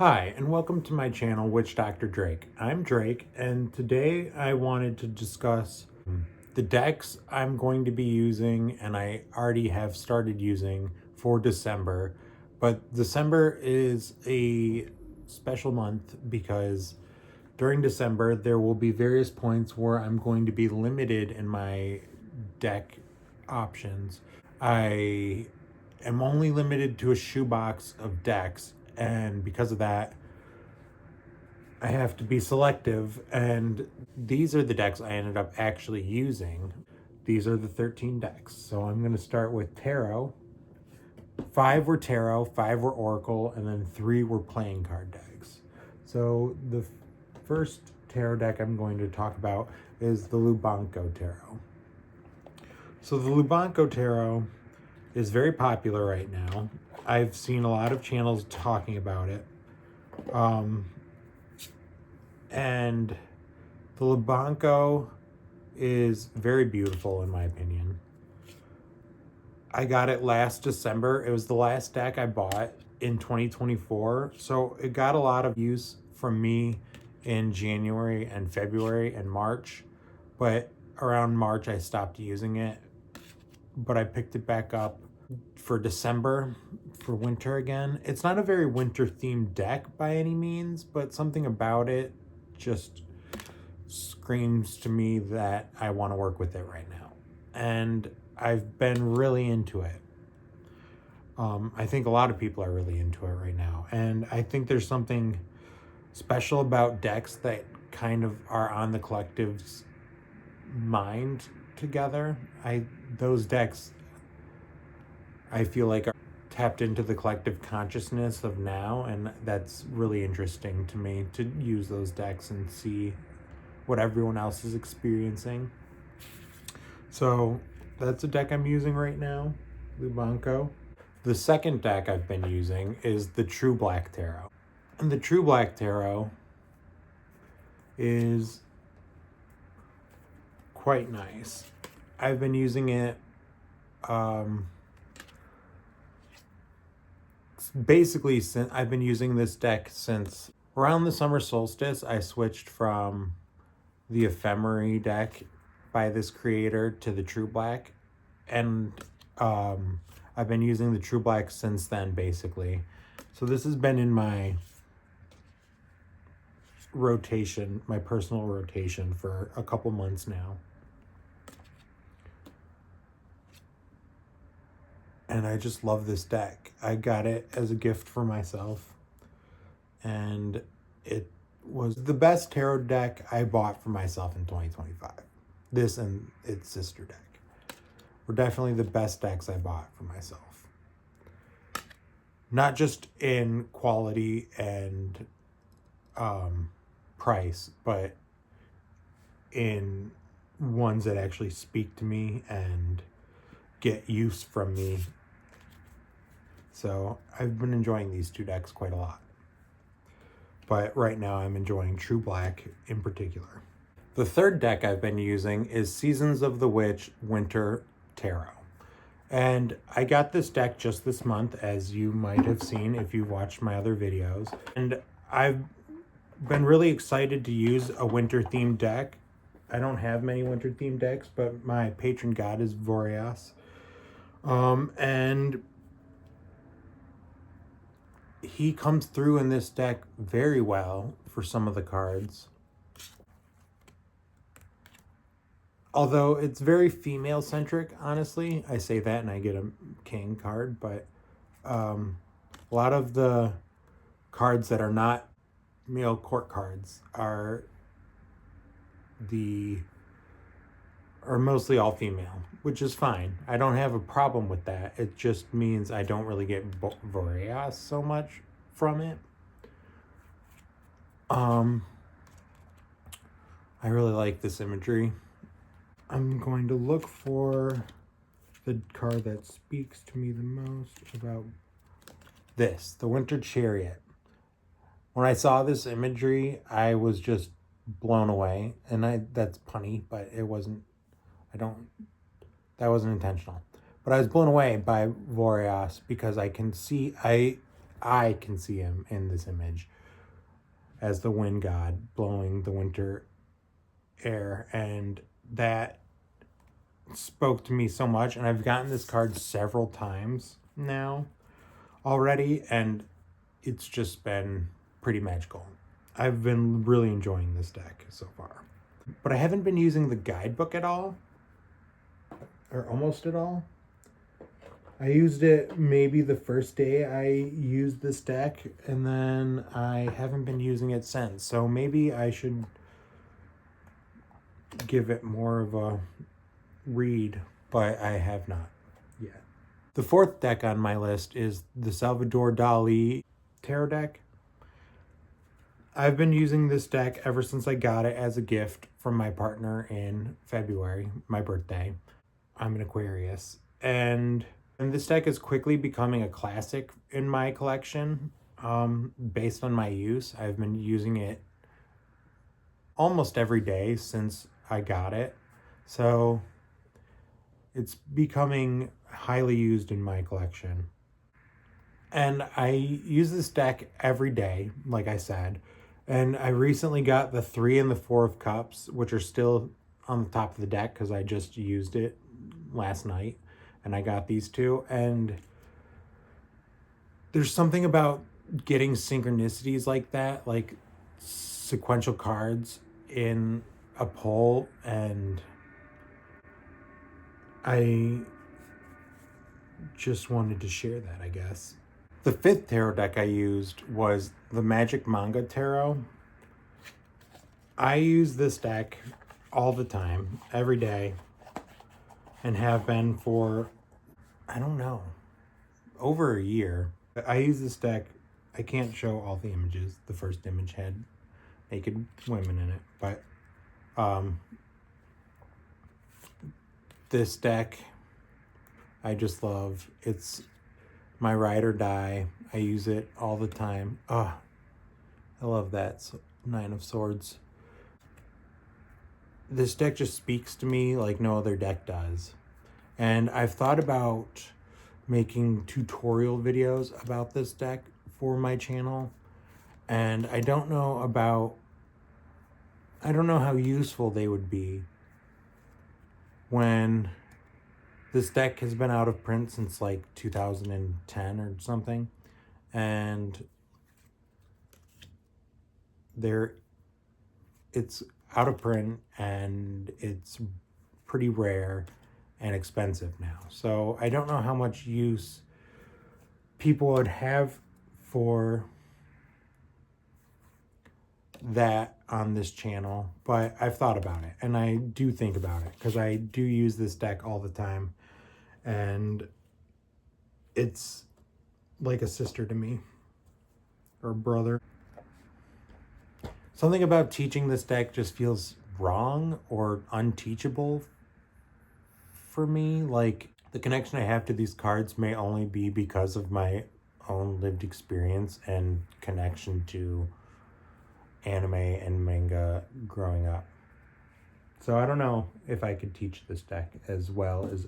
Hi, and welcome to my channel, Witch Doctor Drake. I'm Drake, and today I wanted to discuss the decks I'm going to be using, and I already have started using for December. But December is a special month because during December there will be various points where I'm going to be limited in my deck options. I am only limited to a shoebox of decks, and because of that, I have to be selective. And these are the decks I ended up actually using. These are the 13 decks. So I'm going to start with Tarot. 5 were Tarot, 5 were Oracle, and then 3 were playing card decks. So the first tarot deck I'm going to talk about is the Lubanko Tarot. So the Lubanko Tarot is very popular right now. I've seen a lot of channels talking about it. And the Lubanko is very beautiful in my opinion. I got it last December. It was the last deck I bought in 2024. So it got a lot of use from me in January and February and March. But around March, I stopped using it. But I picked it back up for December for winter again. It's not a very winter themed deck by any means, but something about it just screams to me that I want to work with it right now. And I've been really into it. I think a lot of people are really into it right now. And I think there's something special about decks that kind of are on the collective's mind together. Those decks I feel like are tapped into the collective consciousness of now, and that's really interesting to me to use those decks and see what everyone else is experiencing. So that's a deck I'm using right now, Lubanko. The second deck I've been using is the True Black Tarot. And the True Black Tarot is quite nice. I've been using it basically since I've been using this deck since around the summer solstice. I switched from the Ephemery deck by this creator to the True Black, and I've been using the True Black since then, basically. So this has been in my rotation, my personal rotation, for a couple months now. And I just love this deck. I got it as a gift for myself, and it was the best tarot deck I bought for myself in 2025. This and its sister deck were definitely the best decks I bought for myself. Not just in quality and price, but in ones that actually speak to me and get use from me. So I've been enjoying these two decks quite a lot. But right now I'm enjoying True Black in particular. The third deck I've been using is Seasons of the Witch Winter Tarot. And I got this deck just this month, as you might have seen if you've watched my other videos. And I've been really excited to use a winter themed deck. I don't have many winter themed decks, but my patron god is Voreas. And he comes through in this deck very well for some of the cards. Although it's very female centric, honestly. I say that and I get a king card, but a lot of the cards that are not male court cards are mostly all female, which is fine. I don't have a problem with that. It just means I don't really get Voreas so much from it. I really like this imagery. I'm going to look for the card that speaks to me the most about this, the Winter Chariot. When I saw this imagery, I was just blown away. And that's punny, but it wasn't, that wasn't intentional. But I was blown away by Voreas because I can see, I can see him in this image as the wind god blowing the winter air, and that spoke to me so much. And I've gotten this card several times now already, and it's just been pretty magical. I've been really enjoying this deck so far, but I haven't been using the guidebook at all, or almost at all. I used it maybe the first day I used this deck, and then I haven't been using it since. So maybe I should give it more of a read, but I have not yet. The fourth deck on my list is the Salvador Dali Tarot deck. I've been using this deck ever since I got it as a gift from my partner in February, my birthday. I'm an Aquarius. And this deck is quickly becoming a classic in my collection. Based on my use, I've been using it almost every day since I got it. So it's becoming highly used in my collection. And I use this deck every day, like I said. And I recently got the 3 and the 4 of Cups, which are still on the top of the deck because I just used it last night. And I got these two. And there's something about getting synchronicities like that, like sequential cards in a pull, and I just wanted to share that, I guess. The 5th tarot deck I used was the Magic Manga Tarot. I use this deck all the time, every day, and have been for, I don't know, over a year. I use this deck. I can't show all the images. The first image had naked women in it, but this deck I just love. It's my ride or die. I use it all the time. I love that 9 of Swords. This deck just speaks to me like no other deck does. And I've thought about making tutorial videos about this deck for my channel. And I don't know how useful they would be when this deck has been out of print since like 2010 or something. And it's out of print and it's pretty rare and expensive now. So I don't know how much use people would have for that on this channel, but I've thought about it, and I do think about it because I do use this deck all the time, and it's like a sister to me, or brother. Something about teaching this deck just feels wrong or unteachable for me. Like, the connection I have to these cards may only be because of my own lived experience and connection to anime and manga growing up. So I don't know if I could teach this deck as well as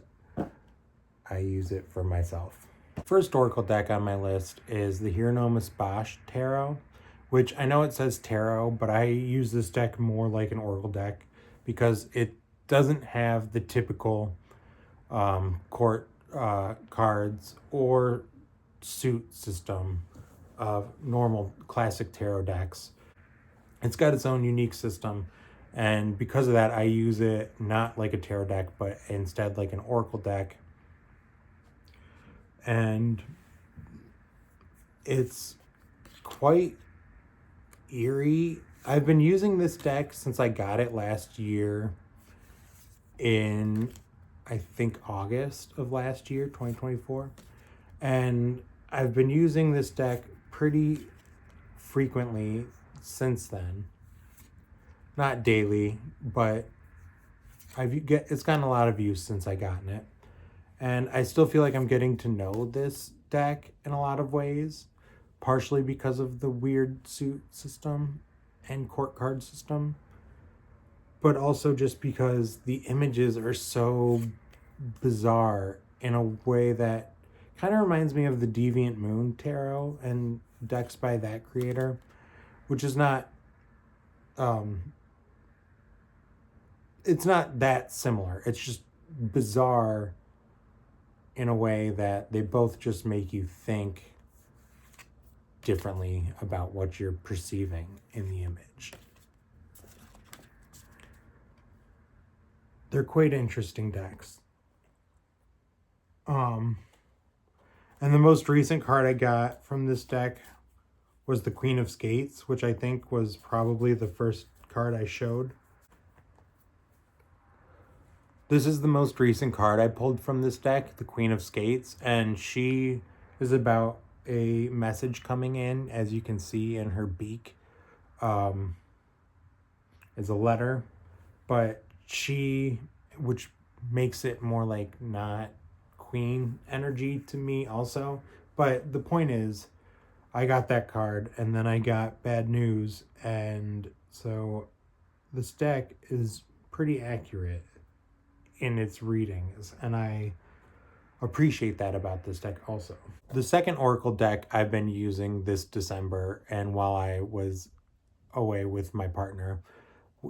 I use it for myself. First Oracle deck on my list is the Hieronymus Bosch Tarot, which I know it says tarot, but I use this deck more like an Oracle deck because it doesn't have the typical court cards or suit system of normal classic tarot decks. It's got its own unique system, and because of that, I use it not like a tarot deck, but instead like an Oracle deck. And it's quite eerie. I've been using this deck since I got it last year in, I think, August of last year, 2024. And I've been using this deck pretty frequently since then. Not daily, but it's gotten a lot of use since I gotten it. And I still feel like I'm getting to know this deck in a lot of ways, partially because of the weird suit system and court card system, but also just because the images are so bizarre in a way that Kind of reminds me of the Deviant Moon Tarot and decks by that creator, which is not, it's not that similar. It's just bizarre in a way that they both just make you think differently about what you're perceiving in the image. They're quite interesting decks. And the most recent card I got from this deck was the Queen of Skates, which I think was probably the first card I showed. This is the most recent card I pulled from this deck, the Queen of Skates, and she is about a message coming in, as you can see in her beak. Is a letter, but which makes it more like not queen energy to me also. But the point is, I got that card and then I got bad news, and so this deck is pretty accurate in its readings, and I appreciate that about this deck also. The second Oracle deck I've been using this December and while I was away with my partner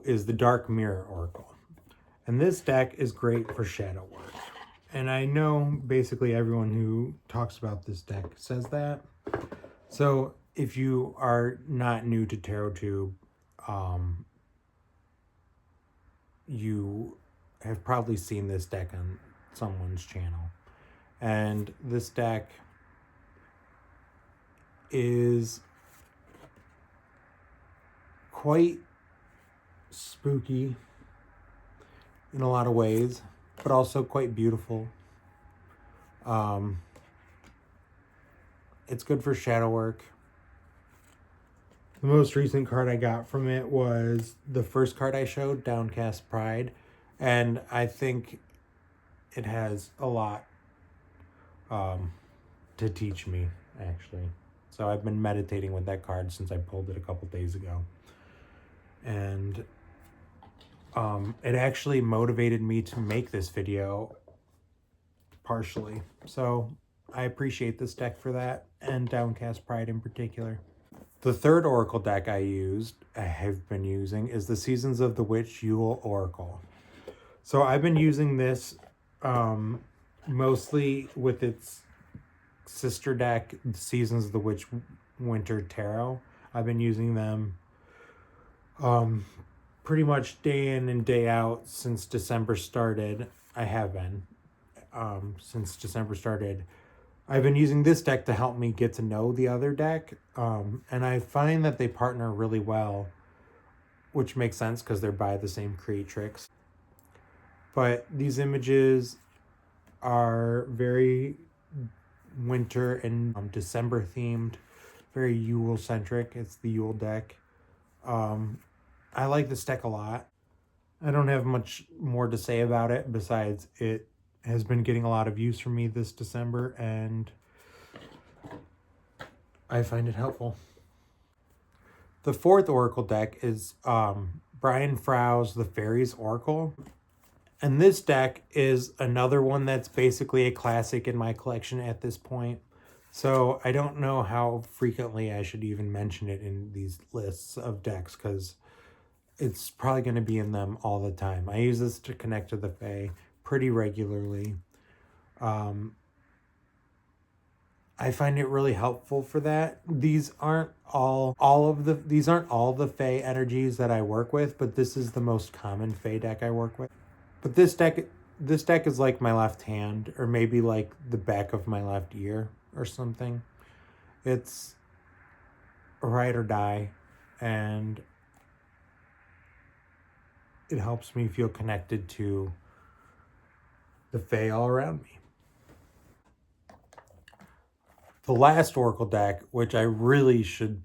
is the Dark Mirror Oracle. And this deck is great for shadow work. And I know basically everyone who talks about this deck says that. So if you are not new to TarotTube, you have probably seen this deck on someone's channel. And this deck is quite spooky in a lot of ways, but also quite beautiful. It's good for shadow work. The most recent card I got from it was the first card I showed, Downcast Pride, and I think it has a lot to teach me, actually. So I've been meditating with that card since I pulled it a couple days ago. And it actually motivated me to make this video, partially. So I appreciate this deck for that, and Downcast Pride in particular. The third Oracle deck I have been using, is the Seasons of the Witch Yule Oracle. So I've been using this mostly with its sister deck, Seasons of the Witch Winter Tarot. I've been using them pretty much day in and day out since December started. I have been since December started. I've been using this deck to help me get to know the other deck, and I find that they partner really well, which makes sense because they're by the same creatrix. But these images are very winter and December themed, very Yule centric. It's the Yule deck. I like this deck a lot. I don't have much more to say about it besides it has been getting a lot of use from me this December, and I find it helpful. The fourth Oracle deck is Brian Frow's The Fairies Oracle. And this deck is another one that's basically a classic in my collection at this point. So I don't know how frequently I should even mention it in these lists of decks, because it's probably going to be in them all the time. I use this to connect to the Fae pretty regularly. I find it really helpful for that. These aren't all the Fae energies that I work with, but this is the most common Fae deck I work with. But this deck is like my left hand, or maybe like the back of my left ear or something. It's ride or die, and it helps me feel connected to the Fae all around me. The last Oracle deck, which I really should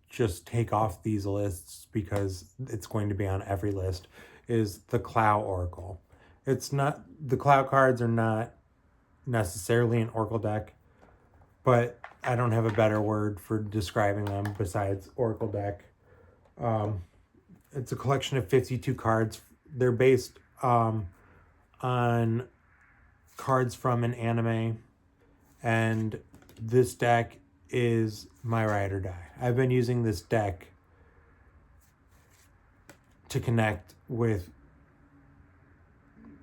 just take off these lists because it's going to be on every list, is the Clow Oracle. The Clow cards are not necessarily an Oracle deck, but I don't have a better word for describing them besides Oracle deck. It's a collection of 52 cards. They're based on cards from an anime, And this deck is my ride or die. I've been using this deck to connect with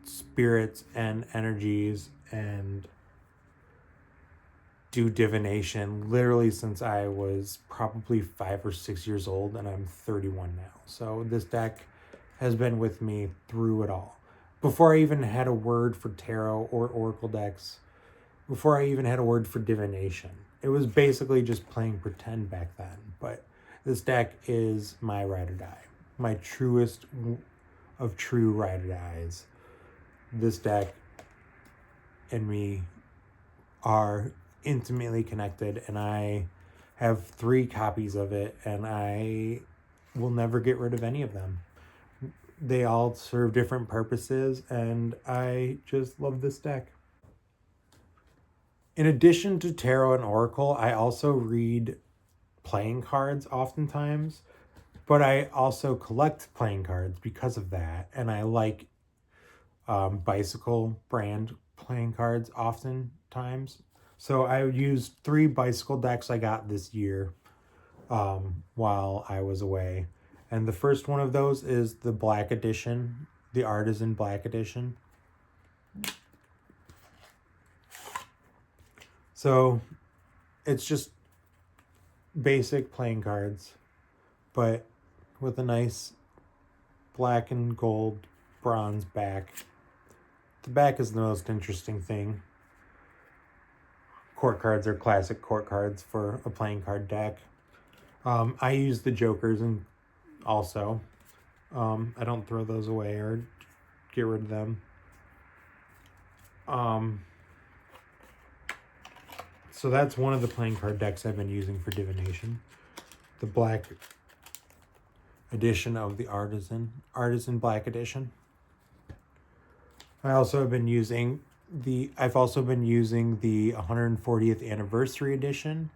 spirits and energies and do divination literally since I was probably 5 or 6 years old, and I'm 31 now. So this deck has been with me through it all. Before I even had a word for tarot or oracle decks, before I even had a word for divination, it was basically just playing pretend back then. But this deck is my ride or die, my truest of true ride or dies. This deck and me are intimately connected, and I have 3 copies of it, and I will never get rid of any of them. They all serve different purposes, and I just love this deck. In addition to tarot and oracle, I also read playing cards oftentimes, but I also collect playing cards because of that, and I like Bicycle brand playing cards oftentimes. So I used 3 Bicycle decks I got this year while I was away. And the first one of those is the Black Edition, the Artisan Black Edition. So it's just basic playing cards, but with a nice black and gold bronze back. The back is the most interesting thing. Court cards are classic court cards for a playing card deck. I use the jokers and also. I don't throw those away or get rid of them. So that's one of the playing card decks I've been using for divination. The Black Edition of the Artisan Black Edition. I've also been using the 140th Anniversary Edition.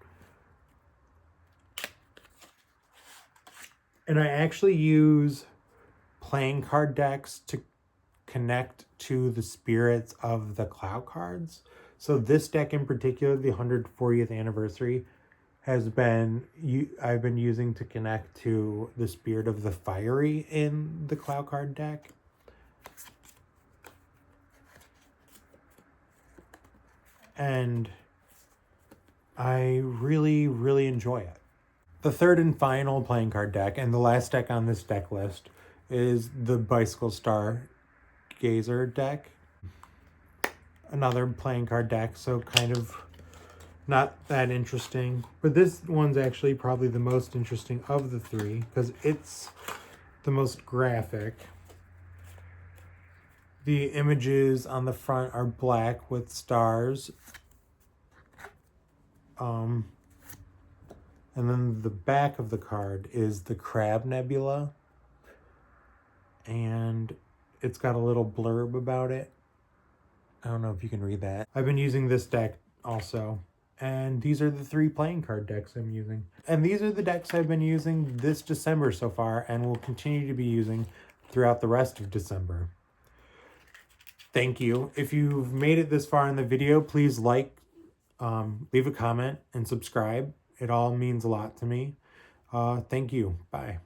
And I actually use playing card decks to connect to the spirits of the cloud cards. So this deck in particular, the 140th Anniversary, I've been using to connect to the spirit of the Fiery in the cloud card deck. And I really, really enjoy it. The third and final playing card deck, and the last deck on this deck list, is the Bicycle Stargazer deck. Another playing card deck, so kind of not that interesting. But this one's actually probably the most interesting of the 3, because it's the most graphic. The images on the front are black with stars. And then the back of the card is the Crab Nebula. And it's got a little blurb about it. I don't know if you can read that. I've been using this deck also. And these are the 3 playing card decks I'm using. And these are the decks I've been using this December so far and will continue to be using throughout the rest of December. Thank you. If you've made it this far in the video, please like, leave a comment, and subscribe. It all means a lot to me. Thank you. Bye.